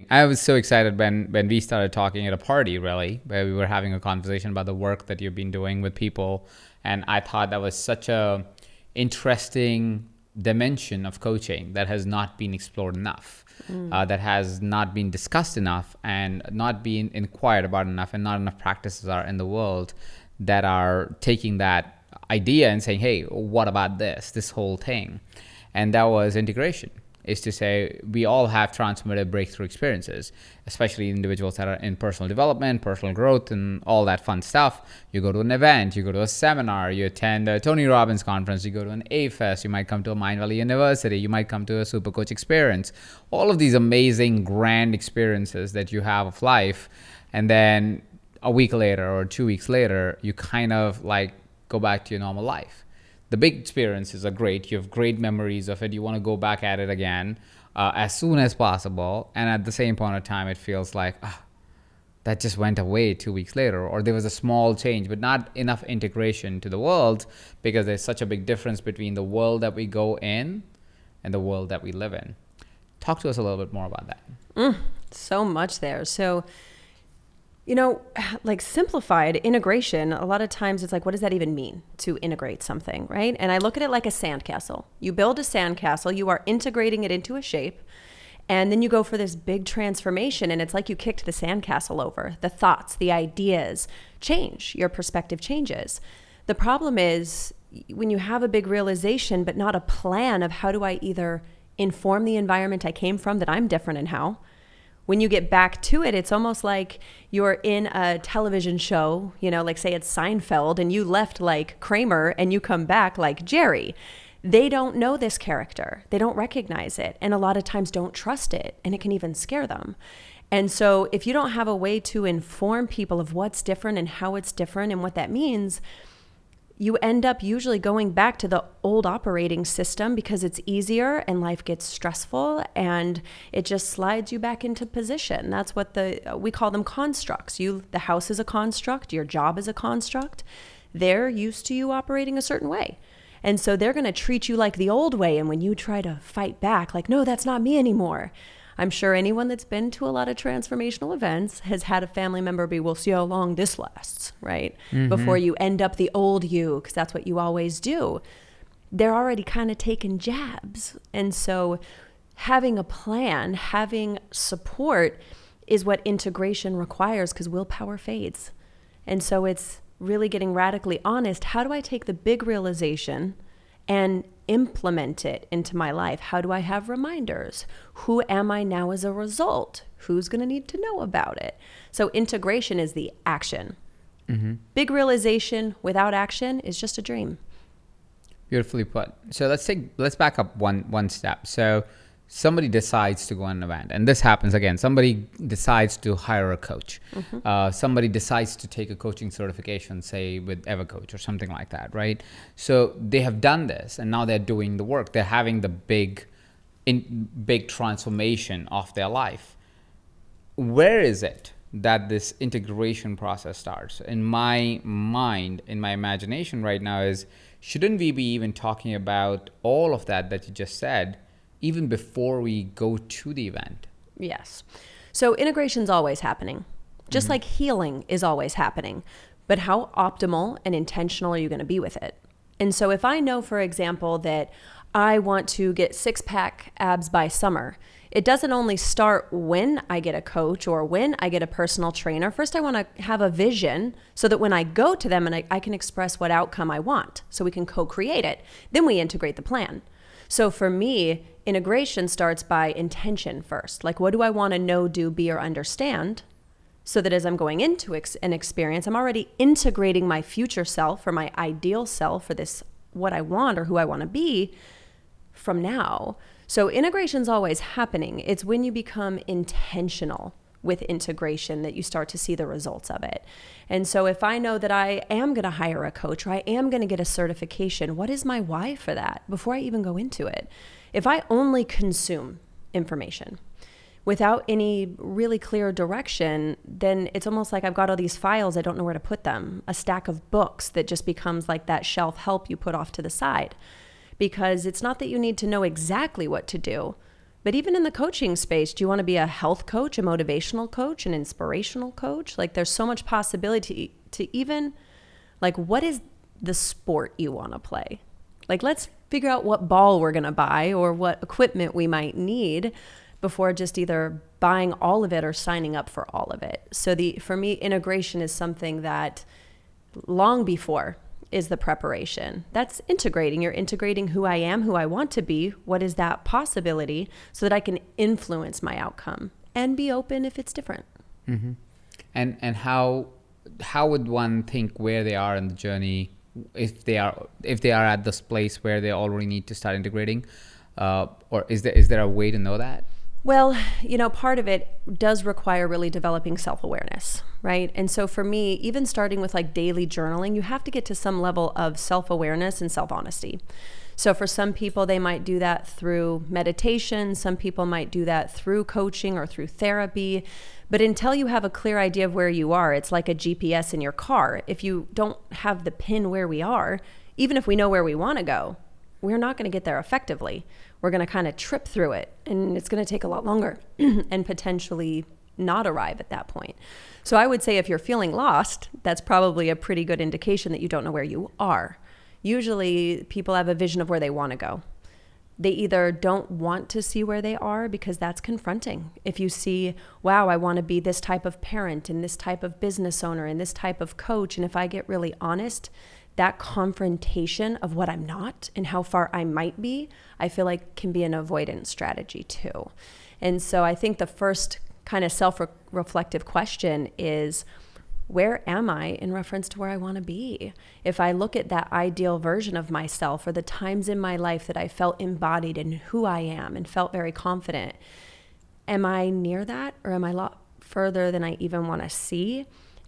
I was so excited when we started talking at a party, really, where we were having a conversation about the work that you've been doing with people. And I thought that was such a interesting dimension of coaching that has not been explored enough, that has not been discussed enough and not been inquired about enough, and not enough practices are in the world that are taking that idea and saying, hey, what about this whole thing? And that was integration. Is to say we all have transformative breakthrough experiences, especially individuals that are in personal development, personal growth, and all that fun stuff. You go to an event, you go to a seminar, you attend a Tony Robbins conference, you go to an A-Fest, you might come to a Mind Valley University, you might come to a Super Coach experience. All of these amazing, grand experiences that you have of life. And then a week later or 2 weeks later, you kind of like go back to your normal life. The big experiences are great. You have great memories of it. You want to go back at it again as soon as possible. And at the same point of time, it feels like, that just went away 2 weeks later. Or there was a small change, but not enough integration to the world, because there's such a big difference between the world that we go in and the world that we live in. Talk to us a little bit more about that. So much there. So, like simplified integration, a lot of times it's like, what does that even mean to integrate something, right? And I look at it like a sandcastle. You build a sandcastle, you are integrating it into a shape, and then you go for this big transformation, and it's like you kicked the sandcastle over. The thoughts, the ideas change, your perspective changes. The problem is when you have a big realization, but not a plan of how do I either inform the environment I came from that I'm different in how. When you get back to it, it's almost like you're in a television show, like say it's Seinfeld, and you left like Kramer and you come back like Jerry. They don't know this character. They don't recognize it, and a lot of times don't trust it, and it can even scare them. And so if you don't have a way to inform people of what's different and how it's different and what that means, you end up usually going back to the old operating system because it's easier and life gets stressful and it just slides you back into position. That's what we call them constructs. The house is a construct, your job is a construct. They're used to you operating a certain way. And so they're going to treat you like the old way. And when you try to fight back, like, no, that's not me anymore. I'm sure anyone that's been to a lot of transformational events has had a family member be, we'll see how long this lasts, right? Before you end up the old you, because that's what you always do. They're already kind of taking jabs. And so having a plan, having support is what integration requires, because willpower fades. And so it's really getting radically honest. How do I take the big realization and implement it into my life? How do I have reminders? Who am I now as a result? Who's going to need to know about it? So integration is the action. Big realization without action is just a dream. Beautifully put. So let's back up one step. So somebody decides to go on an event, and this happens again. Somebody decides to hire a coach. Somebody decides to take a coaching certification, say with EverCoach or something like that, right? So they have done this, and now they're doing the work. They're having the big transformation of their life. Where is it that this integration process starts? In my mind, in my imagination right now is, shouldn't we be even talking about all of that you just said even before we go to the event? Yes. So integration's always happening, just like healing is always happening. But how optimal and intentional are you going to be with it? And so if I know, for example, that I want to get six-pack abs by summer, it doesn't only start when I get a coach or when I get a personal trainer. First, I want to have a vision so that when I go to them and I can express what outcome I want, so we can co-create it. Then we integrate the plan. So for me, integration starts by intention first. Like, what do I want to know, do, be, or understand? So that as I'm going into an experience, I'm already integrating my future self or my ideal self for this, what I want or who I want to be from now. So integration's always happening. It's when you become intentional with integration that you start to see the results of it. And so if I know that I am going to hire a coach or I am going to get a certification, what is my why for that before I even go into it? If I only consume information without any really clear direction, then it's almost like I've got all these files, I don't know where to put them, a stack of books that just becomes like that shelf help you put off to the side. Because it's not that you need to know exactly what to do, But even in the coaching space, do you want to be a health coach, a motivational coach, an inspirational coach? Like there's so much possibility to even, like, what is the sport you want to play? Like, let's figure out what ball we're going to buy or what equipment we might need before just either buying all of it or signing up for all of it. So for me, integration is something that long before is the preparation. That's integrating. You're integrating who I am, who I want to be. What is that possibility so that I can influence my outcome and be open if it's different. Mm-hmm. And how would one think where they are in the journey if they are at this place where they already need to start integrating, or is there a way to know that? Well, part of it does require really developing self-awareness, right? And so for me, even starting with like daily journaling, you have to get to some level of self-awareness and self-honesty. So for some people, they might do that through meditation. Some people might do that through coaching or through therapy. But until you have a clear idea of where you are, it's like a GPS in your car. If you don't have the pin where we are, even if we know where we want to go, we're not going to get there effectively. We're going to kind of trip through it, and it's going to take a lot longer and potentially not arrive at that point. So I would say if you're feeling lost, that's probably a pretty good indication that you don't know where you are. Usually people have a vision of where they want to go. They either don't want to see where they are because that's confronting. If you see, wow, I want to be this type of parent and this type of business owner and this type of coach, and if I get really honest, that confrontation of what I'm not and how far I might be, I feel like can be an avoidance strategy too. And so I think the first kind of self-reflective question is, where am I in reference to where I want to be? If I look at that ideal version of myself or the times in my life that I felt embodied in who I am and felt very confident, am I near that, or am I a lot further than I even want to see?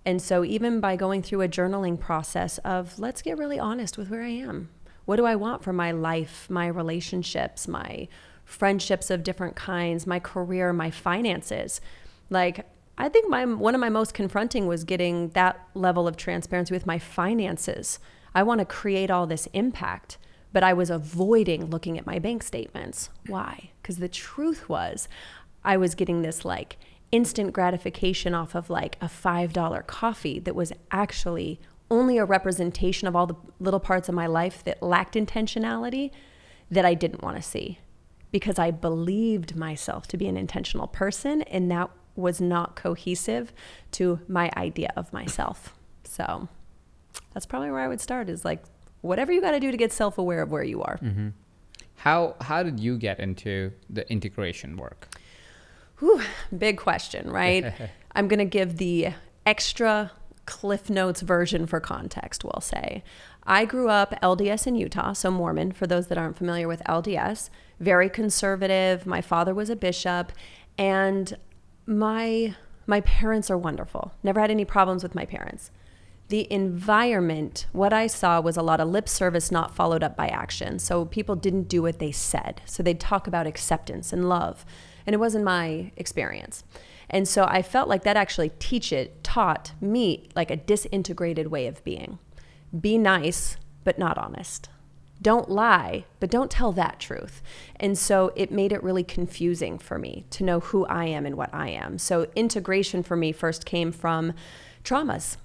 And so even by going through a journaling process of, let's get really honest with where I am. What do I want for my life, my relationships, my friendships of different kinds, my career, my finances? Like, I think one of my most confronting was getting that level of transparency with my finances. I want to create all this impact, but I was avoiding looking at my bank statements. Why? Because the truth was I was getting this like instant gratification off of like a $5 coffee that was actually only a representation of all the little parts of my life that lacked intentionality that I didn't want to see, because I believed myself to be an intentional person, and that was not cohesive to my idea of myself. So that's probably where I would start, is like, whatever you got to do to get self-aware of where you are. Mm-hmm. How did you get into the integration work? Whew, big question, right? I'm going to give the extra Cliff Notes version for context, we'll say. I grew up LDS in Utah, so Mormon, for those that aren't familiar with LDS, very conservative. My father was a bishop, and my parents are wonderful. Never had any problems with my parents. The environment, what I saw was a lot of lip service not followed up by action. So people didn't do what they said. So they'd talk about acceptance and love. And it wasn't my experience. And so I felt like that actually taught me like a disintegrated way of being. Be nice, but not honest. Don't lie, but don't tell that truth. And so it made it really confusing for me to know who I am and what I am. So integration for me first came from traumas.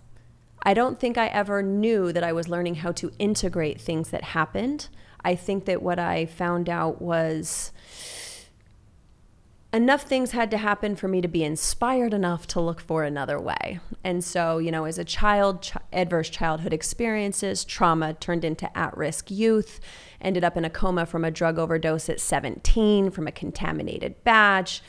I don't think I ever knew that I was learning how to integrate things that happened. I think that what I found out was enough things had to happen for me to be inspired enough to look for another way. And so, as a child, adverse childhood experiences, trauma turned into at-risk youth, ended up in a coma from a drug overdose at 17, from a contaminated batch,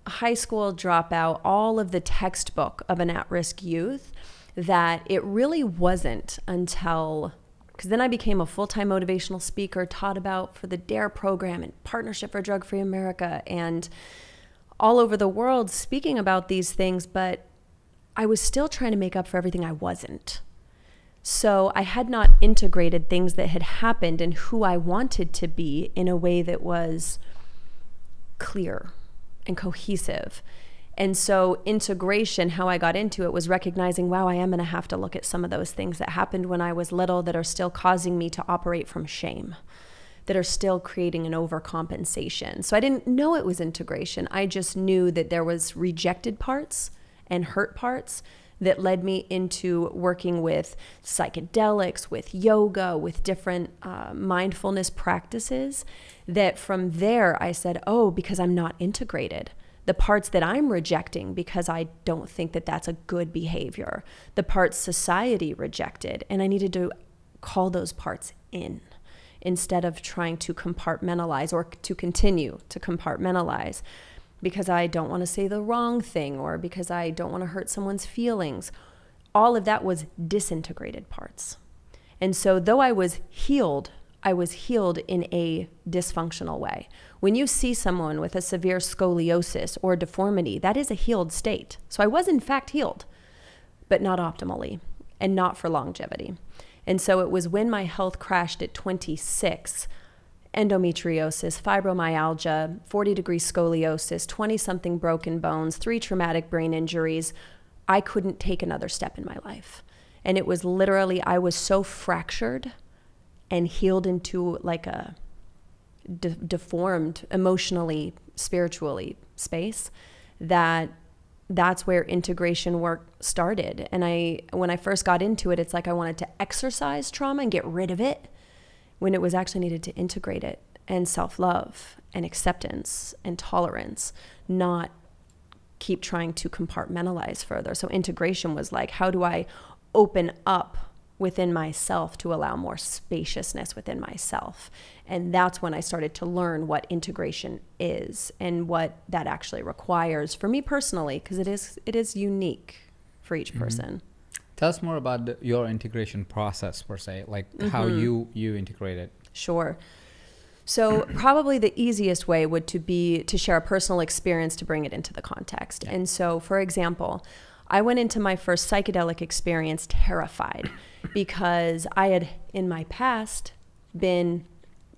high school dropout, all of the textbook of an at-risk youth, that it really wasn't until, because then I became a full-time motivational speaker, taught about for the DARE program and Partnership for Drug-Free America, and all over the world speaking about these things, but I was still trying to make up for everything I wasn't. So I had not integrated things that had happened and who I wanted to be in a way that was clear and cohesive. And so integration, how I got into it, was recognizing, wow, I am going to have to look at some of those things that happened when I was little that are still causing me to operate from shame, that are still creating an overcompensation. So I didn't know it was integration. I just knew that there was rejected parts and hurt parts that led me into working with psychedelics, with yoga, with different mindfulness practices, that from there I said, oh, because I'm not integrated. The parts that I'm rejecting because I don't think that that's a good behavior, the parts society rejected, and I needed to call those parts in instead of trying to compartmentalize or to continue to compartmentalize because I don't want to say the wrong thing or because I don't want to hurt someone's feelings. All of that was disintegrated parts. And so though I was healed in a dysfunctional way. When you see someone with a severe scoliosis or deformity, that is a healed state. So I was in fact healed, but not optimally and not for longevity. And so it was when my health crashed at 26, endometriosis, fibromyalgia, 40-degree scoliosis, 20-something broken bones, 3 traumatic brain injuries, I couldn't take another step in my life. And it was literally, I was so fractured and healed into like a deformed emotionally, spiritually space that's where integration work started. And when I first got into it, it's like I wanted to exercise trauma and get rid of it when it was actually needed to integrate it and self-love and acceptance and tolerance, not keep trying to compartmentalize further. So integration was like, how do I open up within myself to allow more spaciousness within myself? And that's when I started to learn what integration is and what that actually requires for me personally, because it is unique for each person. Tell us more about your integration process per se, like how you integrate it. Sure. So probably the easiest way would to be to share a personal experience to bring it into the context. Yeah. And so, for example, I went into my first psychedelic experience terrified because I had in my past been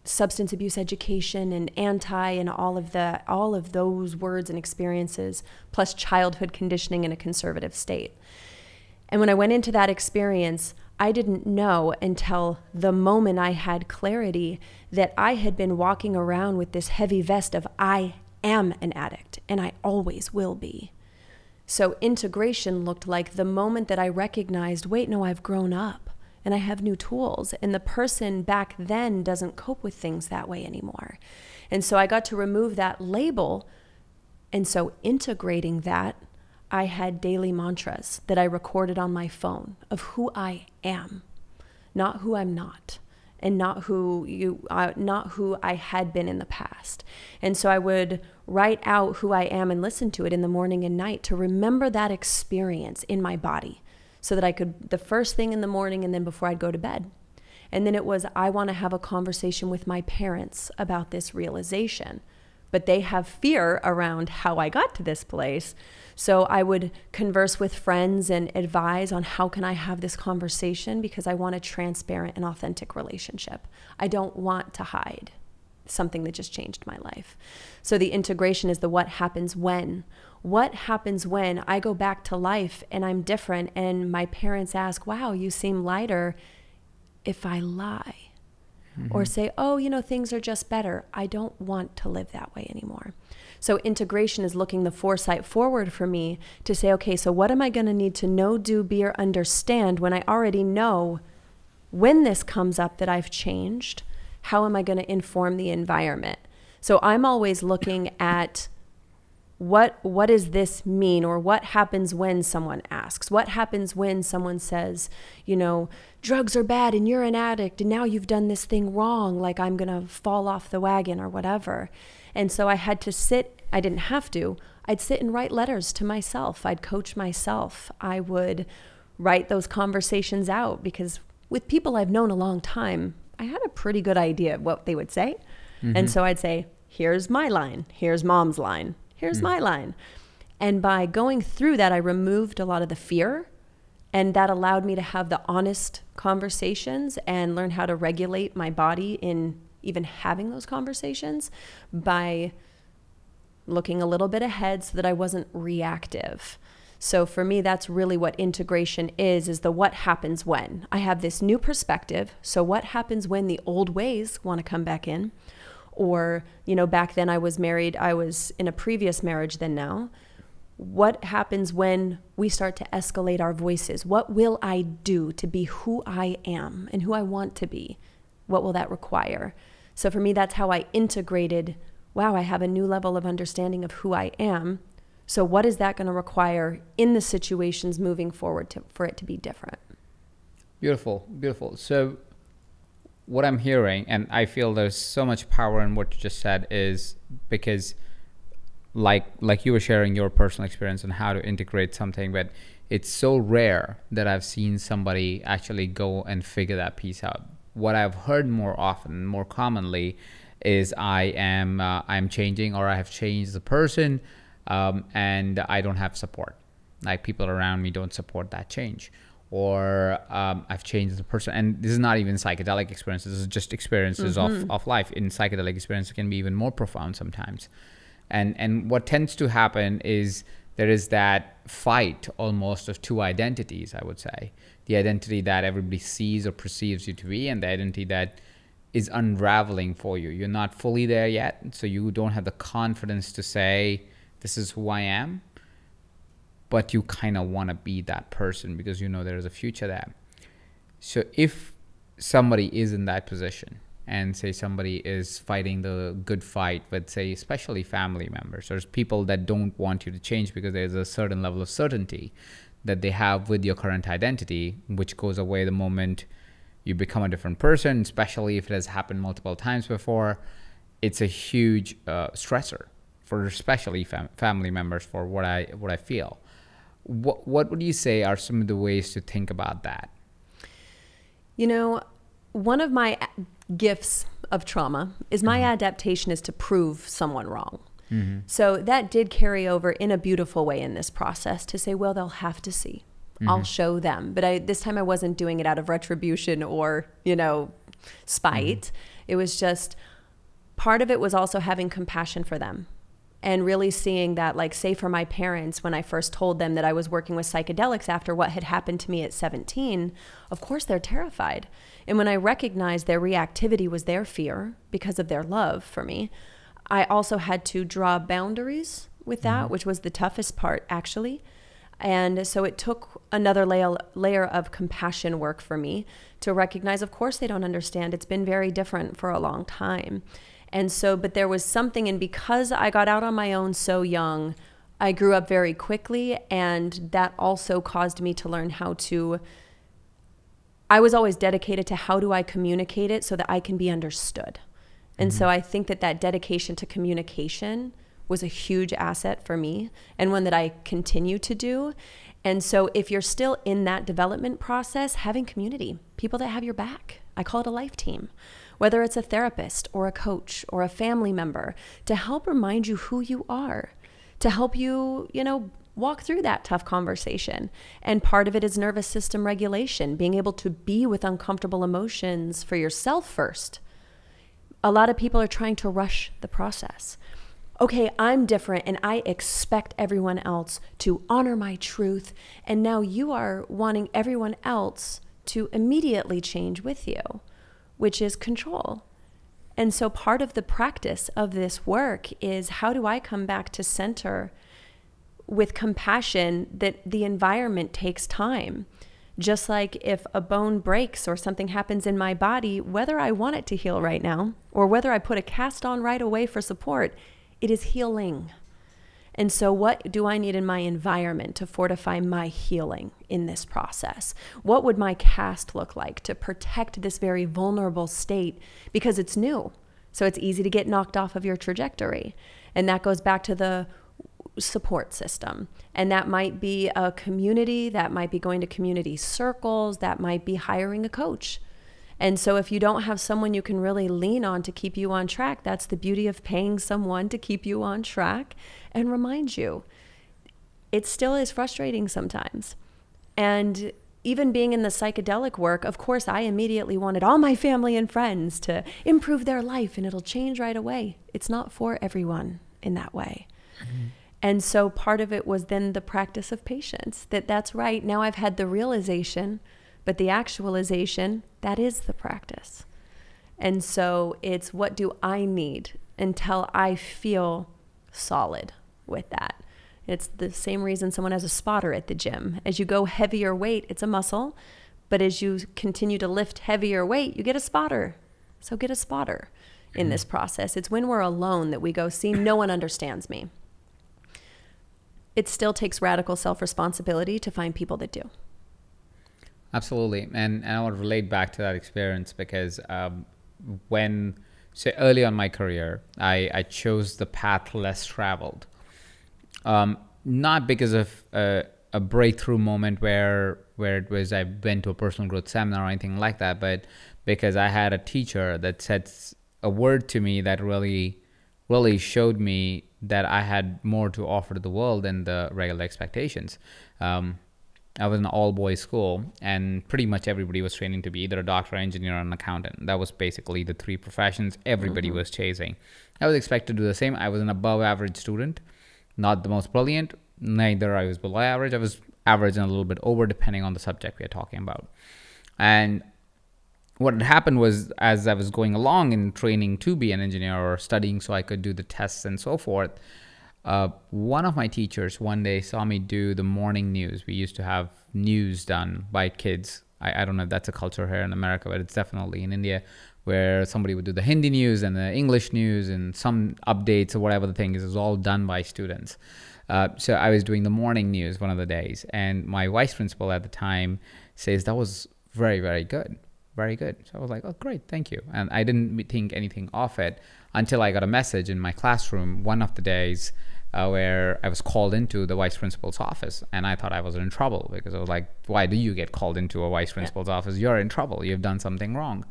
substance abuse education and anti and all of those words and experiences, plus childhood conditioning in a conservative state. And when I went into that experience, I didn't know until the moment I had clarity that I had been walking around with this heavy vest of I am an addict and I always will be. So integration looked like the moment that I recognized, wait, no, I've grown up and I have new tools, and the person back then doesn't cope with things that way anymore. And so I got to remove that label. And so integrating that, I had daily mantras that I recorded on my phone of who I am, not who I'm not, and not who I had been in the past. And so I would write out who I am and listen to it in the morning and night to remember that experience in my body so that I could, the first thing in the morning and then before I'd go to bed. And then it was, I want to have a conversation with my parents about this realization, but they have fear around how I got to this place. So I would converse with friends and advise on how can I have this conversation because I want a transparent and authentic relationship. I don't want to hide something that just changed my life. So the integration is the what happens when. What happens when I go back to life and I'm different and my parents ask, wow, you seem lighter, if I lie? Or say, oh, things are just better. I don't want to live that way anymore. So integration is looking the foresight forward for me to say, okay, so what am I going to need to know, do, be, or understand when I already know when this comes up that I've changed? How am I going to inform the environment? So I'm always looking at what does this mean, or what happens when someone asks? What happens when someone says, drugs are bad and you're an addict and now you've done this thing wrong, like I'm going to fall off the wagon or whatever. And so I had to I'd sit and write letters to myself. I'd coach myself. I would write those conversations out because with people I've known a long time, I had a pretty good idea of what they would say. And so I'd say, here's my line, here's mom's line, here's my line. And by going through that, I removed a lot of the fear, and that allowed me to have the honest conversations and learn how to regulate my body in even having those conversations by looking a little bit ahead so that I wasn't reactive. So for me, that's really what integration is the what happens when. I have this new perspective. So what happens when the old ways want to come back in? Or, you know, back then I was married, I was in a previous marriage than now. What happens when we start to escalate our voices? What will I do to be who I am and who I want to be? What will that require? So for me, that's how I integrated, wow, I have a new level of understanding of who I am. So what is that going to require in the situations moving forward for it to be different? Beautiful, beautiful. So what I'm hearing, and I feel there's so much power in what you just said, is because like you were sharing your personal experience on how to integrate something, but it's so rare that I've seen somebody actually go and figure that piece out. What I've heard more often, more commonly, is I'm changing, or I have changed as a person, and I don't have support. Like people around me don't support that change, or I've changed as a person. And this is not even psychedelic experiences. This is just experiences of life. In psychedelic experiences, it can be even more profound sometimes. And what tends to happen is there is that fight almost of two identities, I would say. The identity that everybody sees or perceives you to be, and the identity that is unraveling for you. You're not fully there yet, so you don't have the confidence to say, this is who I am, but you kind of want to be that person because you know there's a future there. So if somebody is in that position, and say somebody is fighting the good fight with, say, especially family members, or people that don't want you to change because there's a certain level of certainty that they have with your current identity, which goes away the moment you become a different person, especially if it has happened multiple times before. It's a huge stressor for especially family members, for what I feel. What would you say are some of the ways to think about that? You know, one of my gifts of trauma is my adaptation is to prove someone wrong. So that did carry over in a beautiful way in this process to say, well, they'll have to see. I'll show them. But this time I wasn't doing it out of retribution or, you know, spite. It was just, part of it was also having compassion for them. And really seeing that, like, say for my parents, when I first told them that I was working with psychedelics after what had happened to me at 17, of course they're terrified. And when I recognized their reactivity was their fear because of their love for me, I also had to draw boundaries with that, which was the toughest part, actually. And so it took another layer of compassion work for me to recognize, of course, they don't understand. It's been very different for a long time. And so, but there was something, and because I got out on my own so young, I grew up very quickly, and that also caused me to learn how to, I was always dedicated to how do I communicate it so that I can be understood. And so I think that dedication to communication was a huge asset for me, and one that I continue to do. And so if you're still in that development process, having community, people that have your back, I call it a life team, whether it's a therapist or a coach or a family member, to help remind you who you are, to help you, you know, walk through that tough conversation. And part of it is nervous system regulation, being able to be with uncomfortable emotions for yourself first. A lot of people are trying to rush the process. Okay, I'm different and I expect everyone else to honor my truth. And now you are wanting everyone else to immediately change with you, which is control. And so part of the practice of this work is, how do I come back to center with compassion that the environment takes time? Just like if a bone breaks or something happens in my body, whether I want it to heal right now or whether I put a cast on right away for support, it is healing. And so what do I need in my environment to fortify my healing in this process? What would my cast look like to protect this very vulnerable state? Because it's new, so it's easy to get knocked off of your trajectory. And that goes back to the support system. And that might be a community, that might be going to community circles, that might be hiring a coach. And so if you don't have someone you can really lean on to keep you on track, that's the beauty of paying someone to keep you on track and remind you. It still is frustrating sometimes. And even being in the psychedelic work, of course, I immediately wanted all my family and friends to improve their life and it'll change right away. It's not for everyone in that way. And so part of it was then the practice of patience, that's right. Now I've had the realization, but the actualization, that is the practice. And so it's, what do I need until I feel solid with that? It's the same reason someone has a spotter at the gym. As you go heavier weight, it's a muscle. But as you continue to lift heavier weight, you get a spotter. So get a spotter in this process. It's when we're alone that we go, see, no one understands me. It still takes radical self-responsibility to find people that do. Absolutely. And I want to relate back to that experience because so early on in my career, I chose the path less traveled. Not because of a breakthrough moment where it was I went to a personal growth seminar or anything like that, but because I had a teacher that said a word to me that really showed me that I had more to offer to the world than the regular expectations. I was in an all-boys school, and pretty much everybody was training to be either a doctor, engineer, or an accountant. That was basically the three professions everybody was chasing. I was expected to do the same. I was an above-average student, not the most brilliant. Neither I was below average. I was average and a little bit over, depending on the subject we are talking about. And what had happened was, as I was going along in training to be an engineer or studying so I could do the tests and so forth, one of my teachers one day saw me do the morning news. We used to have news done by kids. I don't know if that's a culture here in America, but it's definitely in India, where somebody would do the Hindi news and the English news and some updates or whatever the thing is. It was all done by students. So I was doing the morning news one of the days, and my vice principal at the time says, that was very, very good. Very good. So I was like, oh, great, thank you. And I didn't think anything of it until I got a message in my classroom one of the days where I was called into the vice principal's office. And I thought I was in trouble because I was like, why do you get called into a vice principal's office? You're in trouble. You've done something wrong.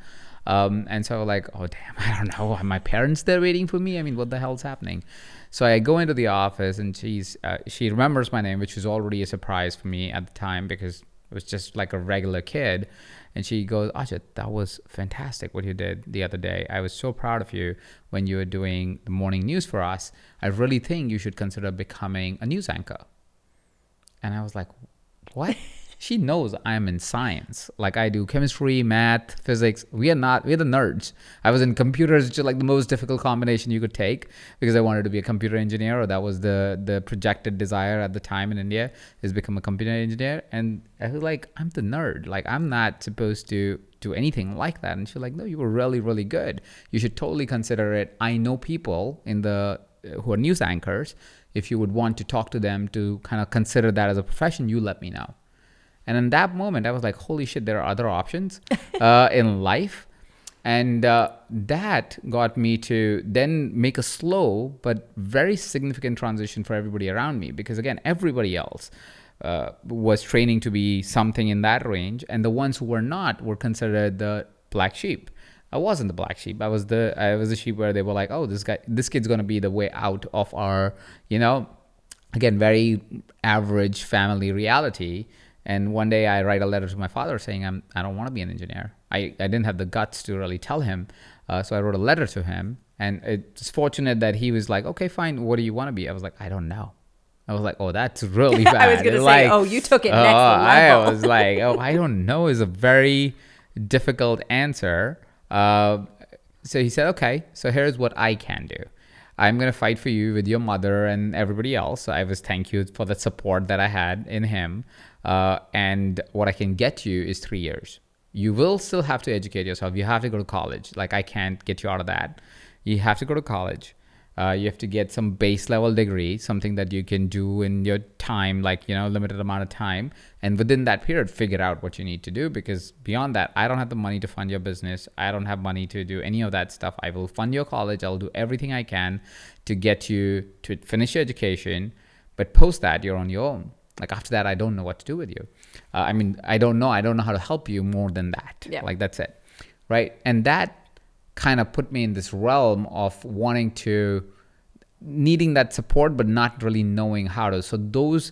And so like, oh, damn, I don't know. Are my parents there waiting for me? I mean, what the hell's happening? So I go into the office, and she remembers my name, which was already a surprise for me at the time because it was just like a regular kid. And she goes, Ajit, that was fantastic what you did the other day. I was so proud of you when you were doing the morning news for us. I really think you should consider becoming a news anchor. And I was like, what? She knows I'm in science. Like, I do chemistry, math, physics. We're the nerds. I was in computers, just like the most difficult combination you could take because I wanted to be a computer engineer, or that was the projected desire at the time in India, is become a computer engineer. And I was like, I'm the nerd. Like, I'm not supposed to do anything like that. And she's like, no, you were really, really good. You should totally consider it. I know people who are news anchors. If you would want to talk to them to kind of consider that as a profession, you let me know. And in that moment, I was like, holy shit, there are other options in life. And that got me to then make a slow but very significant transition for everybody around me. Because again, everybody else was training to be something in that range. And the ones who were not were considered the black sheep. I wasn't the black sheep. I was the sheep where they were like, oh, this kid's going to be the way out of our, again, very average family reality. And one day I write a letter to my father saying, I don't want to be an engineer. I didn't have the guts to really tell him. So I wrote a letter to him. And it's fortunate that he was like, okay, fine. What do you want to be? I was like, I don't know. I was like, oh, that's really bad. I was going to say, oh, you took it next level. I was like, oh, I don't know is a very difficult answer. So he said, okay, so here's what I can do. I'm going to fight for you with your mother and everybody else. So I was thank you for the support that I had in him. And what I can get you is 3 years. You will still have to educate yourself. You have to go to college. Like, I can't get you out of that. You have to go to college. You have to get some base level degree, something that you can do in your time, like, limited amount of time. And within that period, figure out what you need to do, because beyond that, I don't have the money to fund your business. I don't have money to do any of that stuff. I will fund your college. I'll do everything I can to get you to finish your education. But post that, you're on your own. Like, after that, I don't know what to do with you. I don't know how to help you more than that. Yeah. Like, that's it. Right. And that kind of put me in this realm of needing that support, but not really knowing how to. So those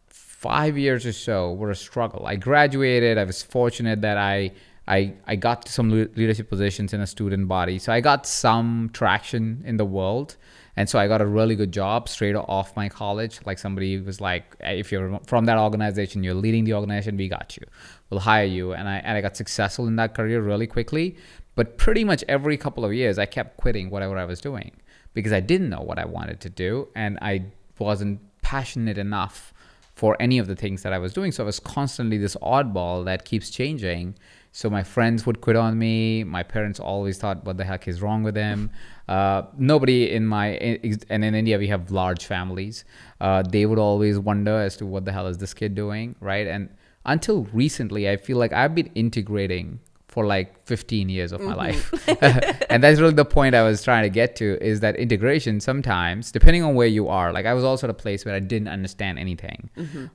5 years or so were a struggle. I graduated. I was fortunate that I I got some leadership positions in a student body. So I got some traction in the world. And so I got a really good job straight off my college. Like somebody was like, if you're from that organization, you're leading the organization, we got you. We'll hire you. And I got successful in that career really quickly. But pretty much every couple of years, I kept quitting whatever I was doing because I didn't know what I wanted to do. And I wasn't passionate enough for any of the things that I was doing. So I was constantly this oddball that keeps changing. So my friends would quit on me. My parents always thought, what the heck is wrong with him? Nobody in and in India, we have large families. They would always wonder as to what the hell is this kid doing, right? And until recently, I feel like I've been integrating for like 15 years of my life. And that's really the point I was trying to get to, is that integration sometimes, depending on where you are, like I was also at a place where I didn't understand anything,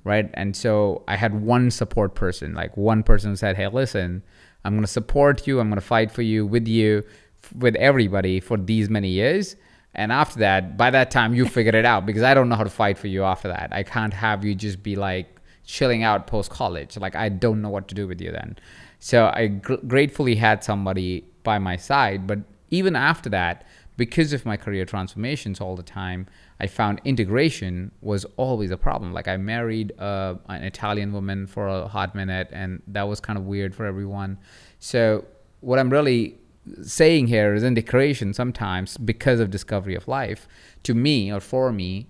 right? And so I had one support person, like one person who said, hey, listen, I'm going to support you. I'm going to fight for you, with everybody for these many years. And after that, by that time, you figured it out, because I don't know how to fight for you after that. I can't have you just be like chilling out post-college. Like, I don't know what to do with you then. So I gratefully had somebody by my side. But even after that, because of my career transformations all the time, I found integration was always a problem. Like I married an Italian woman for a hot minute, and that was kind of weird for everyone. So what I'm really saying here is integration sometimes, because of discovery of life, to me or for me,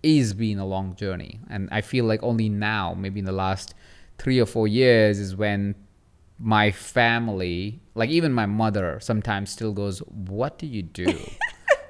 is being a long journey. And I feel like only now, maybe in the last 3 or 4 years, is when my family, like even my mother sometimes still goes, what do you do?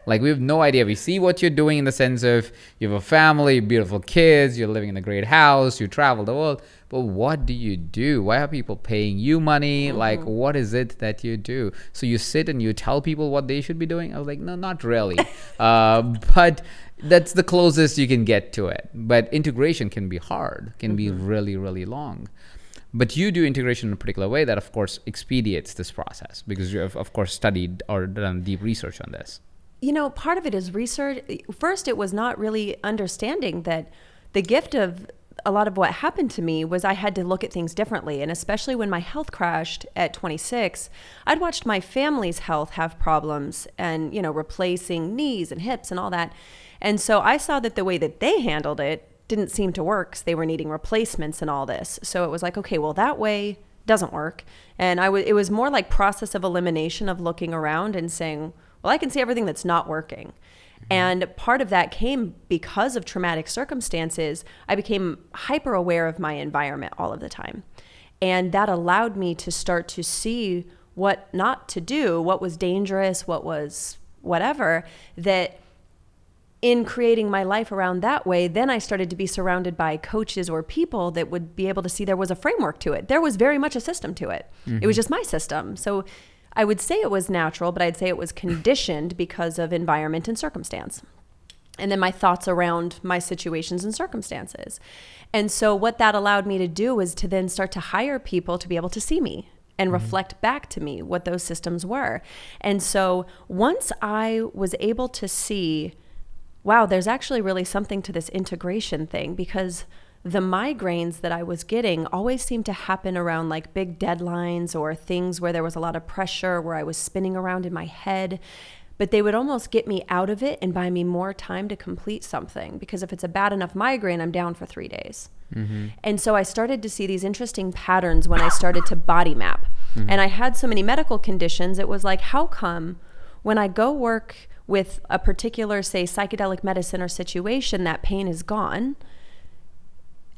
Like, we have no idea. We see what you're doing in the sense of you have a family, beautiful kids, you're living in a great house, you travel the world, but what do you do? Why are people paying you money? Like, what is it that you do? So you sit and you tell people what they should be doing? I was like, no, not really. But that's the closest you can get to it. But integration can be hard, can be really, really long. But you do integration in a particular way that, of course, expedites this process, because you have, of course, studied or done deep research on this. You know, part of it is research. First, it was not really understanding that the gift of a lot of what happened to me was I had to look at things differently. And especially when my health crashed at 26, I'd watched my family's health have problems and, you know, replacing knees and hips and all that. And so I saw that the way that they handled it didn't seem to work, because they were needing replacements and all this. So it was like, okay, well, that way doesn't work. And it was more like process of elimination, of looking around and saying, well, I can see everything that's not working. And part of that came because of traumatic circumstances. I became hyper aware of my environment all of the time. And that allowed me to start to see what not to do, what was dangerous, what was whatever, that in creating my life around that way, then I started to be surrounded by coaches or people that would be able to see there was a framework to it. There was very much a system to it. It was just my system. So I would say it was natural, but I'd say it was conditioned because of environment and circumstance. And then my thoughts around my situations and circumstances. And so what that allowed me to do was to then start to hire people to be able to see me and reflect back to me what those systems were. And so once I was able to see, wow, there's actually really something to this integration thing, because the migraines that I was getting always seemed to happen around like big deadlines or things where there was a lot of pressure, where I was spinning around in my head. But they would almost get me out of it and buy me more time to complete something, because if it's a bad enough migraine, I'm down for 3 days. And so I started to see these interesting patterns when I started to body map. And I had so many medical conditions, it was like, how come when I go work with a particular, say, psychedelic medicine or situation, that pain is gone?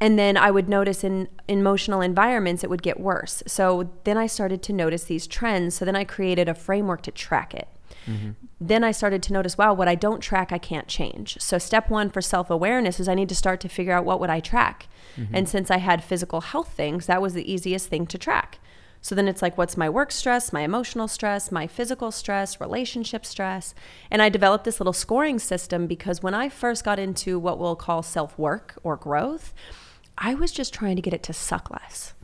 And then I would notice in emotional environments, it would get worse. So then I started to notice these trends. So then I created a framework to track it. Then I started to notice, wow, what I don't track, I can't change. So step one for self-awareness is I need to start to figure out what would I track. And since I had physical health things, that was the easiest thing to track. So then it's like, what's my work stress, my emotional stress, my physical stress, relationship stress? And I developed this little scoring system, because when I first got into what we'll call self-work or growth, I was just trying to get it to suck less.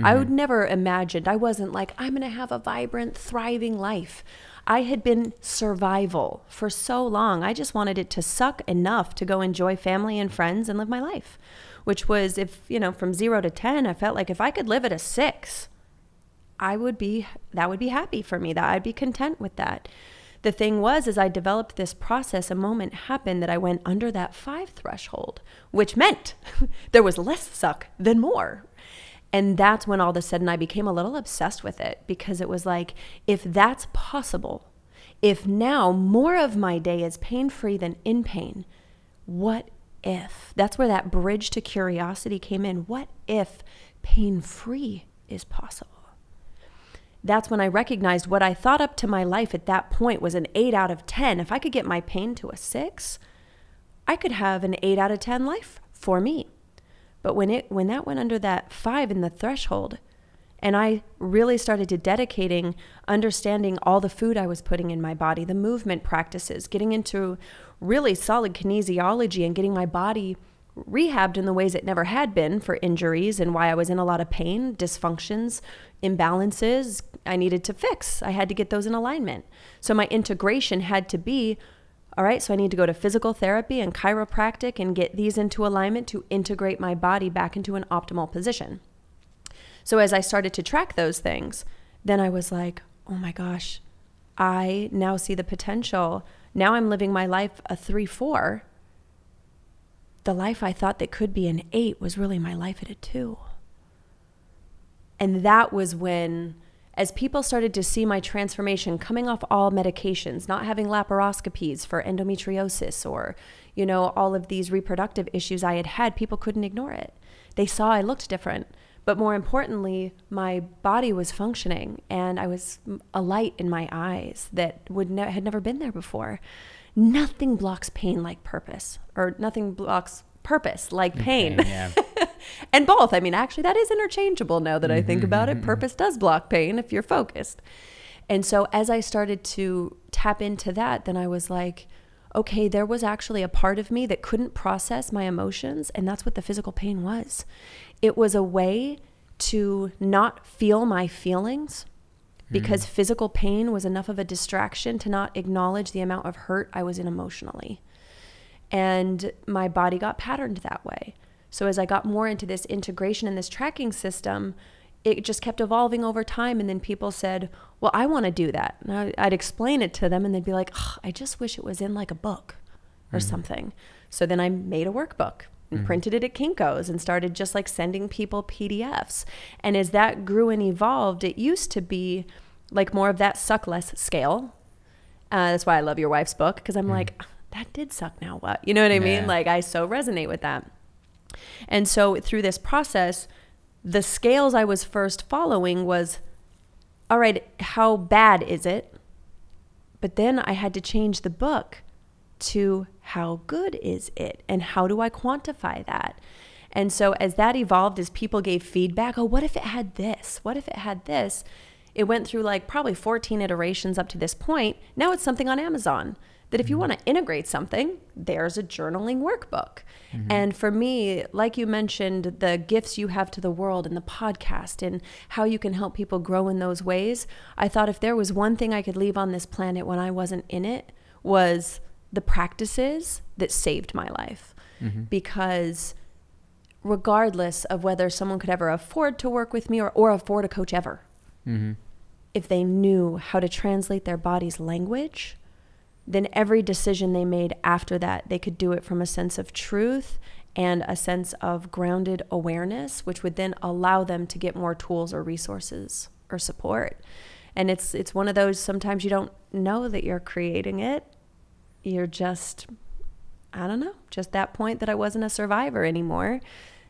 I would never imagined, I wasn't like, I'm going to have a vibrant, thriving life. I had been survival for so long. I just wanted it to suck enough to go enjoy family and friends and live my life, which was, if, you know, from 0 to 10, I felt like if I could live at a 6, that would be happy for me, that I'd be content with that. The thing was, as I developed this process, a moment happened that I went under that 5 threshold, which meant there was less suck than more. And that's when all of a sudden I became a little obsessed with it, because it was like, if that's possible, if now more of my day is pain-free than in pain, what if? That's where that bridge to curiosity came in. What if pain-free is possible? That's when I recognized what I thought up to my life at that point was an 8 out of 10. If I could get my pain to a 6, I could have an 8 out of 10 life for me. But when that went under that 5 in the threshold, and I really started to dedicating understanding all the food I was putting in my body, the movement practices, getting into really solid kinesiology and getting my body rehabbed in the ways it never had been for injuries and why I was in a lot of pain, dysfunctions, imbalances I needed to fix. I had to get those in alignment. So my integration had to be, all right, so I need to go to physical therapy and chiropractic and get these into alignment to integrate my body back into an optimal position. So as I started to track those things, then I was like, oh my gosh, I now see the potential. Now I'm living my life a 3-4. The life I thought that could be an 8 was really my life at a 2. And that was when, as people started to see my transformation coming off all medications, not having laparoscopies for endometriosis or, all of these reproductive issues I had, people couldn't ignore it. They saw I looked different. But more importantly, my body was functioning and I was a light in my eyes that had never been there before. Nothing blocks pain like purpose, or nothing blocks purpose like pain. Okay, yeah. And both. I mean, actually, that is interchangeable now that I think about it. Purpose does block pain if you're focused. And so as I started to tap into that, then I was like, okay, there was actually a part of me that couldn't process my emotions, and that's what the physical pain was. It was a way to not feel my feelings, because physical pain was enough of a distraction to not acknowledge the amount of hurt I was in emotionally. And my body got patterned that way. So as I got more into this integration and this tracking system, it just kept evolving over time. And then people said, well, I want to do that. And I'd explain it to them and they'd be like, oh, I just wish it was in like a book or something. So then I made a workbook and printed it at Kinko's and started just like sending people PDFs. And as that grew and evolved, it used to be like more of that suck less scale. That's why I love your wife's book, because I'm like, that did suck, now what? You know what I mean? Like, I so resonate with that. And so through this process, the scales I was first following was, all right, how bad is it? But then I had to change the book to how good is it? And how do I quantify that? And so as that evolved, as people gave feedback, oh, what if it had this? What if it had this? It went through like probably 14 iterations up to this point. Now it's something on Amazon that if you want to integrate something, there's a journaling workbook. And for me, like you mentioned, the gifts you have to the world and the podcast and how you can help people grow in those ways, I thought if there was one thing I could leave on this planet when I wasn't in it, was the practices that saved my life. Because regardless of whether someone could ever afford to work with me or afford a coach ever, if they knew how to translate their body's language, then every decision they made after that, they could do it from a sense of truth and a sense of grounded awareness, which would then allow them to get more tools or resources or support. And it's one of those, sometimes you don't know that you're creating it. You're just, I don't know, just that point that I wasn't a survivor anymore.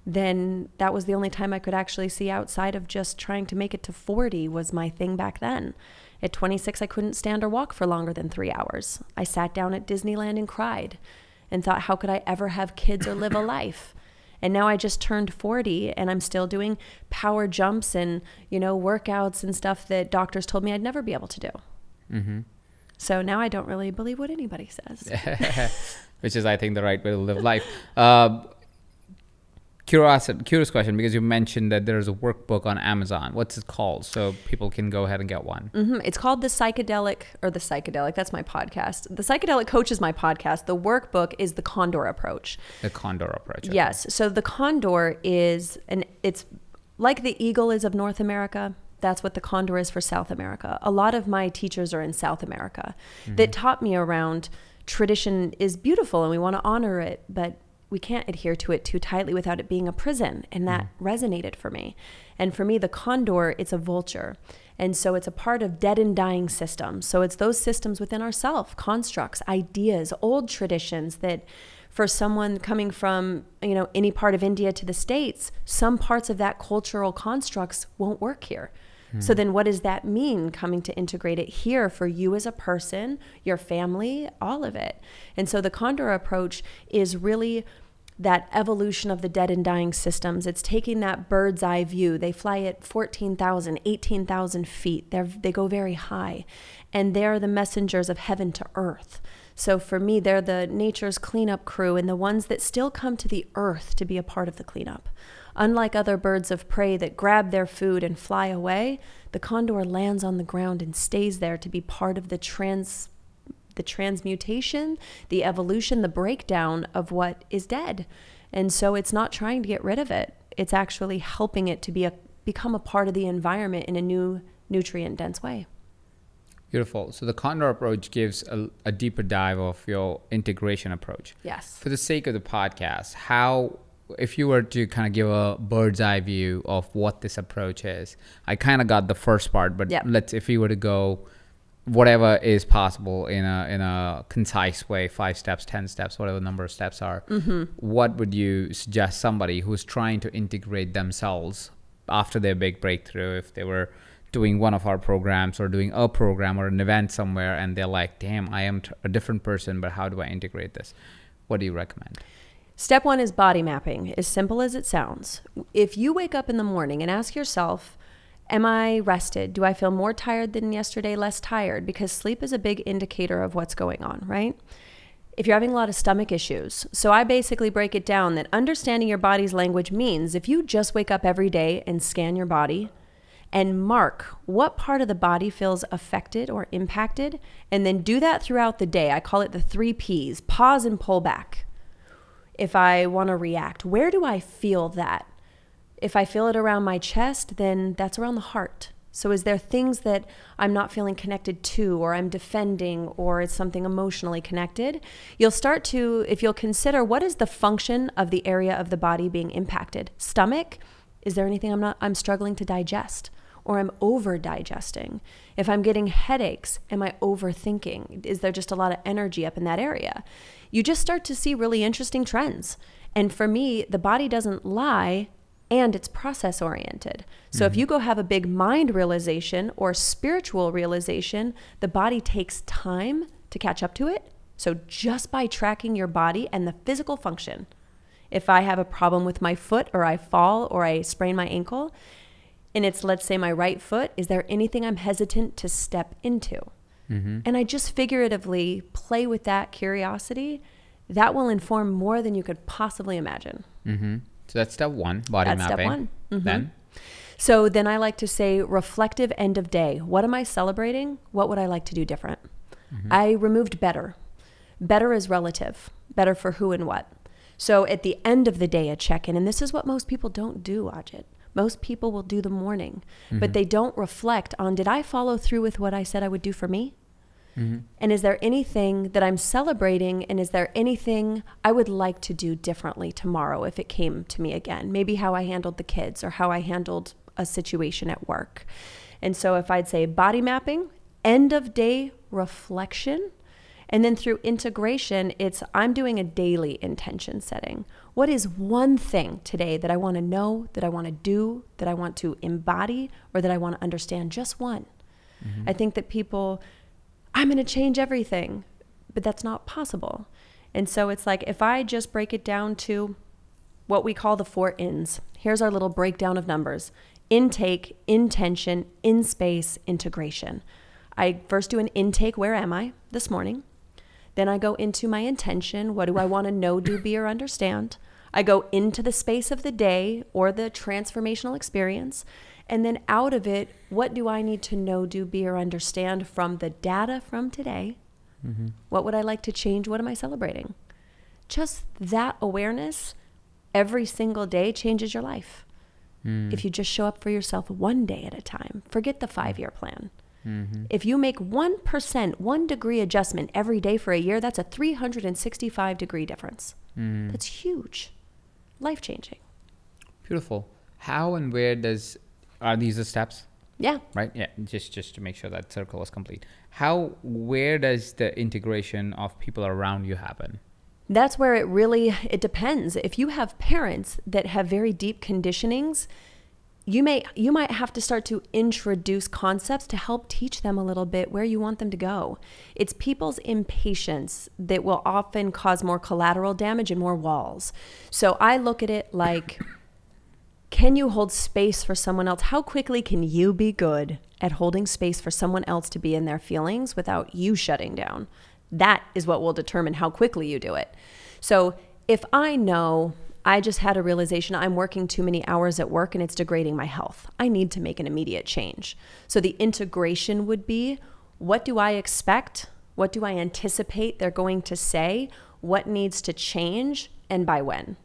Then that was the only time I could actually see outside of just trying to make it to 40 was my thing back then. At 26, I couldn't stand or walk for longer than 3 hours. I sat down at Disneyland and cried and thought, how could I ever have kids or live a life? And now I just turned 40 and I'm still doing power jumps and, workouts and stuff that doctors told me I'd never be able to do. So now I don't really believe what anybody says. Which is, I think, the right way to live life. Curious question, because you mentioned that there's a workbook on Amazon. What's it called? So people can go ahead and get one. It's called the Psychedelic, that's my podcast. The Psychedelic Coach is my podcast. The workbook is the Condor Approach. The Condor Approach. Okay. Yes. So the Condor is, it's like the eagle is of North America. That's what the Condor is for South America. A lot of my teachers are in South America that taught me around tradition is beautiful and we want to honor it, but we can't adhere to it too tightly without it being a prison. And that resonated for me. And for me, the Condor, it's a vulture. And so it's a part of dead and dying systems. So it's those systems within ourselves, constructs, ideas, old traditions that for someone coming from, you know, any part of India to the States, some parts of that cultural constructs won't work here. So then what does that mean coming to integrate it here for you as a person, your family, all of it? And so the Condor Approach is really that evolution of the dead and dying systems. It's taking that bird's eye view. They fly at 14,000, 18,000 feet. They go very high. And they're the messengers of heaven to earth. So for me, they're the nature's cleanup crew and the ones that still come to the earth to be a part of the cleanup. Unlike other birds of prey that grab their food and fly away, the condor lands on the ground and stays there to be part of the transmutation, the evolution, the breakdown of what is dead. And so it's not trying to get rid of it. It's actually helping it to become a part of the environment in a new nutrient-dense way. Beautiful. So the Condor Approach gives a deeper dive of your integration approach. Yes. For the sake of the podcast, if you were to kind of give a bird's eye view of what this approach is, I kind of got the first part, but if you were to go whatever is possible in a concise way, 5 steps, 10 steps, whatever number of steps are, what would you suggest somebody who's trying to integrate themselves after their big breakthrough, if they were doing one of our programs or doing a program or an event somewhere and they're like, damn, I am a different person, but how do I integrate this? What do you recommend? Step 1 is body mapping, as simple as it sounds. If you wake up in the morning and ask yourself, am I rested? Do I feel more tired than yesterday, less tired? Because sleep is a big indicator of what's going on, right? If you're having a lot of stomach issues. So I basically break it down that understanding your body's language means if you just wake up every day and scan your body and mark what part of the body feels affected or impacted, and then do that throughout the day. I call it the 3 Ps, pause and pull back. If I want to react, where do I feel that? If I feel it around my chest, then that's around the heart. So is there things that I'm not feeling connected to, or I'm defending, or it's something emotionally connected? You'll start to, if you'll consider what is the function of the area of the body being impacted. Stomach, is there anything I'm struggling to digest? Or I'm over digesting? If I'm getting headaches, am I overthinking? Is there just a lot of energy up in that area? You just start to see really interesting trends. And for me, the body doesn't lie, and it's process oriented. So if you go have a big mind realization or spiritual realization, the body takes time to catch up to it. So just by tracking your body and the physical function, if I have a problem with my foot, or I fall, or I sprain my ankle, and it's, let's say, my right foot, is there anything I'm hesitant to step into? And I just figuratively play with that curiosity. That will inform more than you could possibly imagine. So that's step 1, body mapping. Step 1. Then? So then I like to say reflective end of day. What am I celebrating? What would I like to do different? I removed better. Better is relative. Better for who and what. So at the end of the day, a check-in, and this is what most people don't do, Ajit. Most people will do the morning, but they don't reflect on, did I follow through with what I said I would do for me? And is there anything that I'm celebrating, and is there anything I would like to do differently tomorrow if it came to me again? Maybe how I handled the kids, or how I handled a situation at work. And so if I'd say body mapping, end of day reflection, and then through integration, I'm doing a daily intention setting. What is one thing today that I want to know, that I want to do, that I want to embody, or that I want to understand? Just one. I think that people, I'm going to change everything, but that's not possible. And so it's like, if I just break it down to what we call the 4 ins, here's our little breakdown of numbers: intake, intention, in space, integration. I first do an intake, where am I this morning? Then I go into my intention, what do I want to know, do, be, or understand? I go into the space of the day or the transformational experience. And then out of it, what do I need to know, do, be, or understand from the data from today? What would I like to change? What am I celebrating? Just that awareness every single day changes your life. If you just show up for yourself one day at a time, forget the 5-year plan. If you make 1%, 1 degree adjustment every day for a year, that's a 365 degree difference. That's huge. Life-changing. Beautiful. How and where are these the steps? Yeah. Right? Yeah. Just to make sure that circle is complete. Where does the integration of people around you happen? That's where it depends. If you have parents that have very deep conditionings, you might have to start to introduce concepts to help teach them a little bit where you want them to go. It's people's impatience that will often cause more collateral damage and more walls. So I look at it like, can you hold space for someone else? How quickly can you be good at holding space for someone else to be in their feelings without you shutting down? That is what will determine how quickly you do it. So if I know I just had a realization I'm working too many hours at work and it's degrading my health, I need to make an immediate change. So the integration would be, what do I expect? What do I anticipate they're going to say? What needs to change and by when?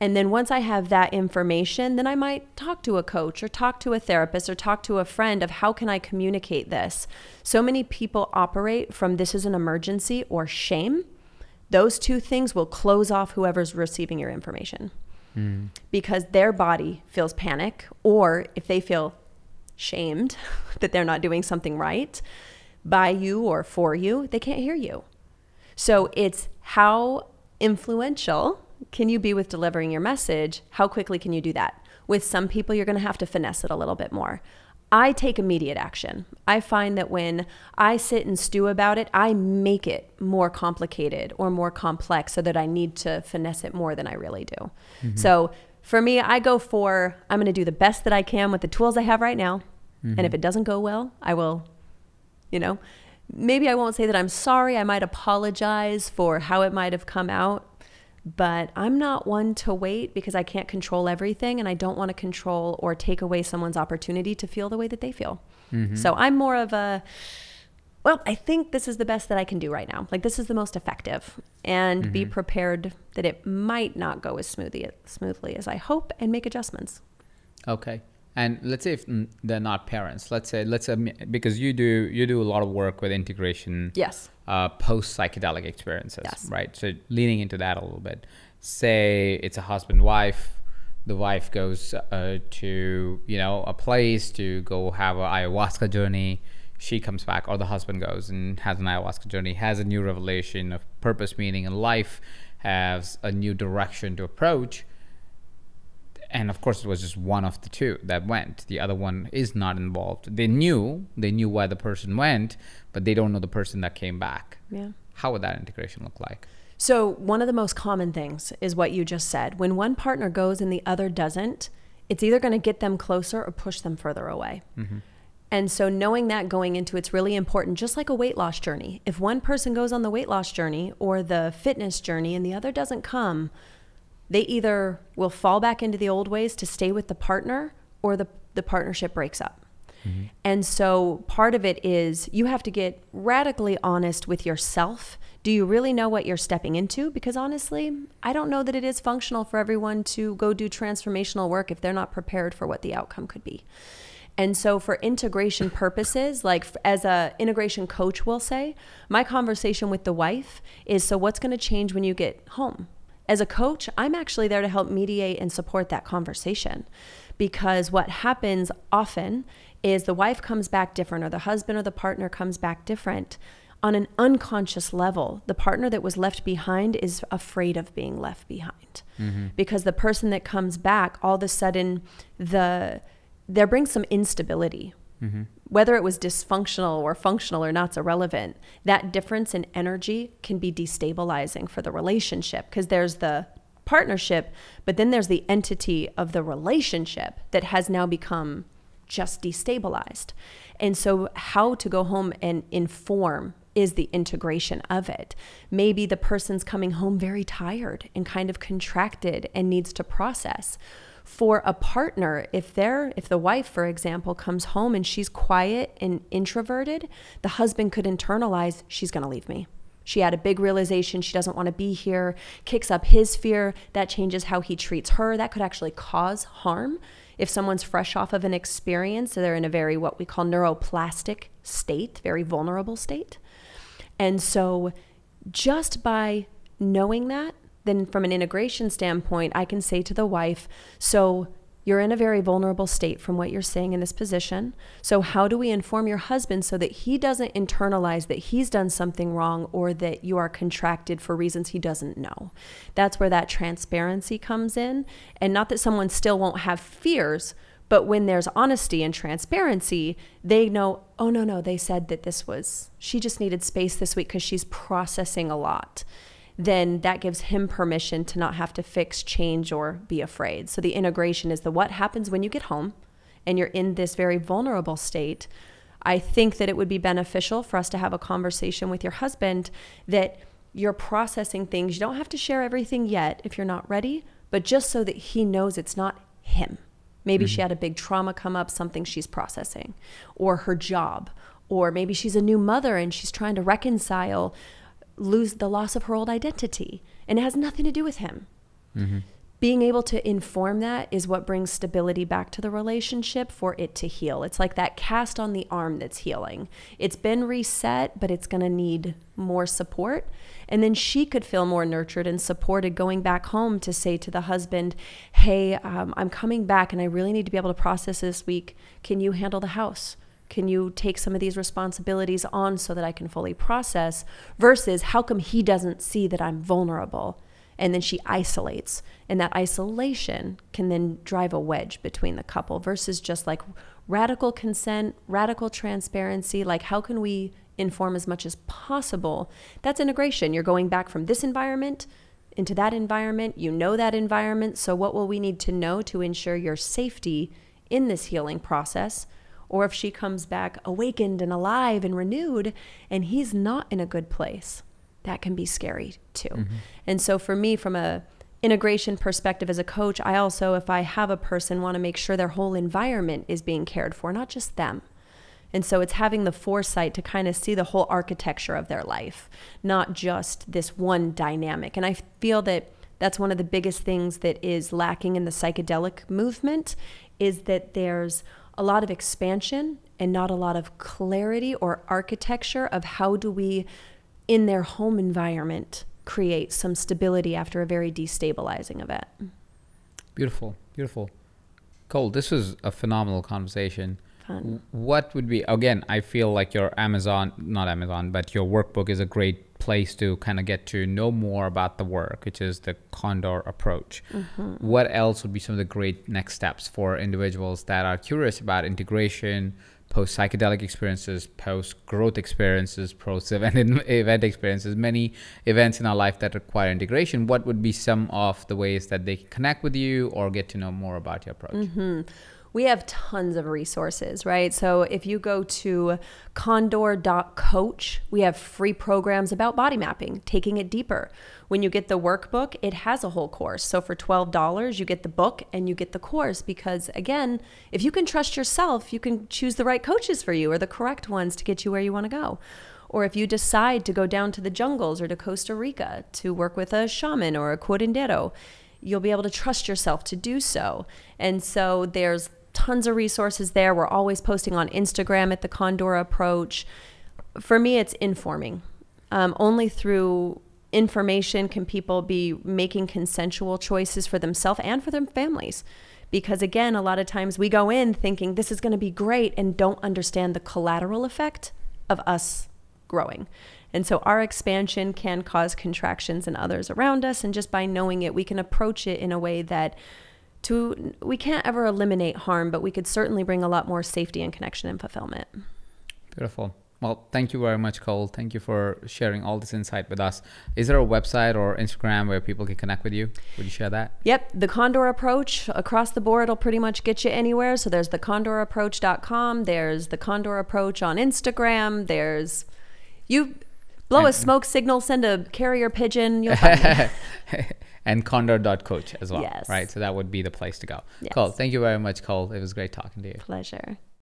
And then once I have that information, then I might talk to a coach or talk to a therapist or talk to a friend of how can I communicate this. So many people operate from this is an emergency or shame. Those two things will close off whoever's receiving your information because their body feels panic, or if they feel shamed that they're not doing something right by you or for you, they can't hear you. So it's how influential can you be with delivering your message? How quickly can you do that? With some people, you're going to have to finesse it a little bit more. I take immediate action. I find that when I sit and stew about it, I make it more complicated or more complex so that I need to finesse it more than I really do. So for me, I go for, I'm going to do the best that I can with the tools I have right now. And if it doesn't go well, I will, maybe I won't say that I'm sorry. I might apologize for how it might have come out. But I'm not one to wait because I can't control everything, and I don't want to control or take away someone's opportunity to feel the way that they feel. So I'm more of I think this is the best that I can do right now. Like, this is the most effective, and be prepared that it might not go as smoothly as I hope, and make adjustments. Okay. And let's say if they're not parents, let's say because you do a lot of work with integration. Yes. Post psychedelic experiences, yes. Right? So leaning into that a little bit. Say it's a husband-wife. The wife goes to a place to go have an ayahuasca journey. She comes back, or the husband goes and has an ayahuasca journey, has a new revelation of purpose, meaning in life, has a new direction to approach. And of course, it was just one of the two that went. The other one is not involved. They knew why the person went, but they don't know the person that came back. Yeah. How would that integration look like? So one of the most common things is what you just said. When one partner goes and the other doesn't, it's either going to get them closer or push them further away. And so knowing that going into it's really important, just like a weight loss journey. If one person goes on the weight loss journey or the fitness journey and the other doesn't come, they either will fall back into the old ways to stay with the partner, or the partnership breaks up. And so part of it is you have to get radically honest with yourself. Do you really know what you're stepping into? Because honestly, I don't know that it is functional for everyone to go do transformational work if they're not prepared for what the outcome could be. And so for integration purposes, like as a integration coach will say, my conversation with the wife is, so what's going to change when you get home? As a coach, I'm actually there to help mediate and support that conversation, because what happens often is the wife comes back different, or the husband or the partner comes back different. On an unconscious level, the partner that was left behind is afraid of being left behind, because the person that comes back, all of a sudden, there brings some instability. Whether it was dysfunctional or functional or not's irrelevant. That difference in energy can be destabilizing for the relationship, because there's the partnership, but then there's the entity of the relationship that has now become just destabilized. And so how to go home and inform is the integration of it. Maybe the person's coming home very tired and kind of contracted and needs to process. For a partner, if the wife, for example, comes home and she's quiet and introverted, the husband could internalize, she's going to leave me. She had a big realization she doesn't want to be here, kicks up his fear. That changes how he treats her. That could actually cause harm. If someone's fresh off of an experience, they're in a very, what we call neuroplastic state, very vulnerable state. And so just by knowing that, then from an integration standpoint, I can say to the wife, so you're in a very vulnerable state from what you're saying in this position. So how do we inform your husband so that he doesn't internalize that he's done something wrong or that you are contracted for reasons he doesn't know? That's where that transparency comes in. And not that someone still won't have fears, but when there's honesty and transparency, they know, oh, no, they said that she just needed space this week because she's processing a lot. Then that gives him permission to not have to fix, change, or be afraid. So the integration is what happens when you get home and you're in this very vulnerable state. I think that it would be beneficial for us to have a conversation with your husband that you're processing things. You don't have to share everything yet if you're not ready, but just so that he knows it's not him. Maybe she had a big trauma come up, something she's processing, or her job, or maybe she's a new mother and she's trying to reconcile lose the loss of her old identity, and it has nothing to do with him. Being able to inform that is what brings stability back to the relationship for it to heal. It's like that cast on the arm that's healing. It's been reset, but it's going to need more support. And then she could feel more nurtured and supported going back home to say to the husband, hey, I'm coming back and I really need to be able to process this week. Can you handle the house? Can you take some of these responsibilities on so that I can fully process? Versus, how come he doesn't see that I'm vulnerable? And then she isolates. And that isolation can then drive a wedge between the couple versus just like radical consent, radical transparency. Like, how can we inform as much as possible? That's integration. You're going back from this environment into that environment. You know that environment. So what will we need to know to ensure your safety in this healing process? Or if she comes back awakened and alive and renewed and he's not in a good place, that can be scary too. And so for me, from a integration perspective as a coach, I also, if I have a person, want to make sure their whole environment is being cared for, not just them. And so it's having the foresight to kind of see the whole architecture of their life, not just this one dynamic. And I feel that that's one of the biggest things that is lacking in the psychedelic movement, is that there's a lot of expansion and not a lot of clarity or architecture of how do we, in their home environment, create some stability after a very destabilizing event. Beautiful, beautiful. Kole, this was a phenomenal conversation. Fun. What would be, again, I feel like your not Amazon, but your workbook is a great place to kind of get to know more about the work, which is the Condor Approach. What else would be some of the great next steps for individuals that are curious about integration, post-psychedelic experiences, post-growth experiences, post-event experiences, many events in our life that require integration? What would be some of the ways that they can connect with you or get to know more about your approach? We have tons of resources, right? So if you go to Condor.Coach, we have free programs about body mapping, taking it deeper. When you get the workbook, it has a whole course. So for $12, you get the book and you get the course, because again, if you can trust yourself, you can choose the right coaches for you or the correct ones to get you where you want to go. Or if you decide to go down to the jungles or to Costa Rica to work with a shaman or a curandero, you'll be able to trust yourself to do so. And so there's tons of resources there. We're always posting on Instagram at the Condor Approach. For me, it's informing. Only through information can people be making consensual choices for themselves and for their families. Because again, a lot of times we go in thinking this is going to be great and don't understand the collateral effect of us growing. And so our expansion can cause contractions in others around us. And just by knowing it, we can approach it in a way that we can't ever eliminate harm, but we could certainly bring a lot more safety and connection and fulfillment. Beautiful. Well, thank you very much, Kole. Thank you for sharing all this insight with us. Is there a website or Instagram where people can connect with you? Would you share that? Yep. The Condor Approach across the board will pretty much get you anywhere. So there's the condorapproach.com. There's the Condor Approach on Instagram. There's, you blow a smoke signal, send a carrier pigeon, you'll find me. And Condor.Coach as well, yes. Right? So that would be the place to go. Yes. Cool. Thank you very much, Kole. It was great talking to you. Pleasure.